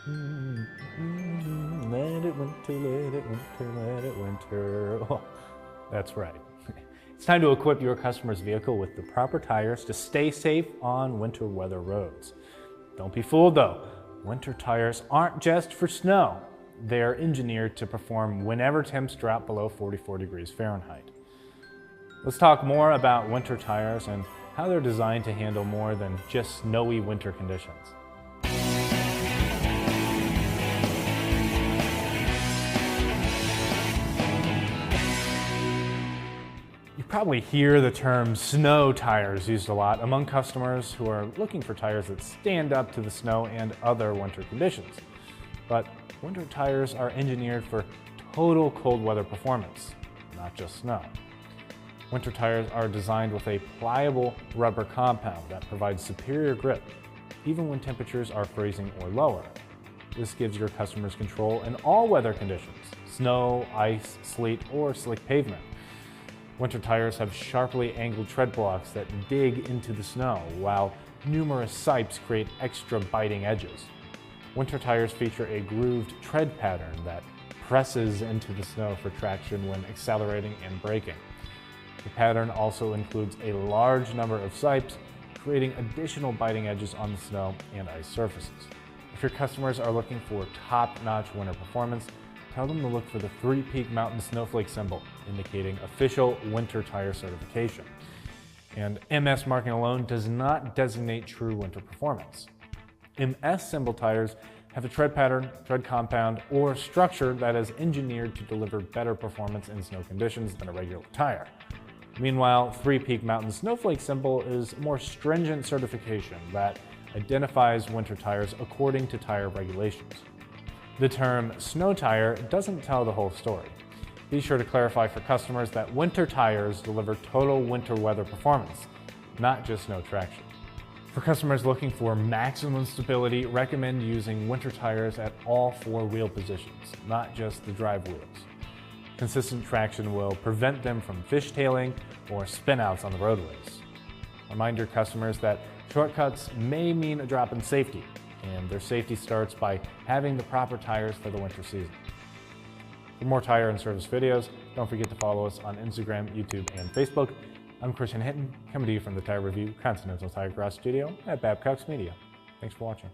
Let it winter, let it winter, let it winter. Oh, that's right. It's time to equip your customer's vehicle with the proper tires to stay safe on winter weather roads. Don't be fooled though. Winter tires aren't just for snow. They are engineered to perform whenever temps drop below 44 degrees Fahrenheit. Let's talk more about winter tires and how they're designed to handle more than just snowy winter conditions. You probably hear the term snow tires used a lot among customers who are looking for tires that stand up to the snow and other winter conditions. But winter tires are engineered for total cold weather performance, not just snow. Winter tires are designed with a pliable rubber compound that provides superior grip, even when temperatures are freezing or lower. This gives your customers control in all weather conditions: snow, ice, sleet, or slick pavement. Winter tires have sharply angled tread blocks that dig into the snow, while numerous sipes create extra biting edges. Winter tires feature a grooved tread pattern that presses into the snow for traction when accelerating and braking. The pattern also includes a large number of sipes, creating additional biting edges on the snow and ice surfaces. If your customers are looking for top-notch winter performance, tell them to look for the three-peak mountain snowflake symbol, indicating official winter tire certification. And MS marking alone does not designate true winter performance. MS symbol tires have a tread pattern, tread compound, or structure that is engineered to deliver better performance in snow conditions than a regular tire. Meanwhile, three-peak mountain snowflake symbol is a more stringent certification that identifies winter tires according to tire regulations. The term snow tire doesn't tell the whole story. Be sure to clarify for customers that winter tires deliver total winter weather performance, not just snow traction. For customers looking for maximum stability, recommend using winter tires at all four wheel positions, not just the drive wheels. Consistent traction will prevent them from fishtailing or spinouts on the roadways. Remind your customers that shortcuts may mean a drop in safety, and their safety starts by having the proper tires for the winter season. For more tire and service videos, don't forget to follow us on Instagram, YouTube, and Facebook. I'm Christian Hinton, coming to you from the Tire Review Continental Tire Garage Studio at Babcock's Media. Thanks for watching.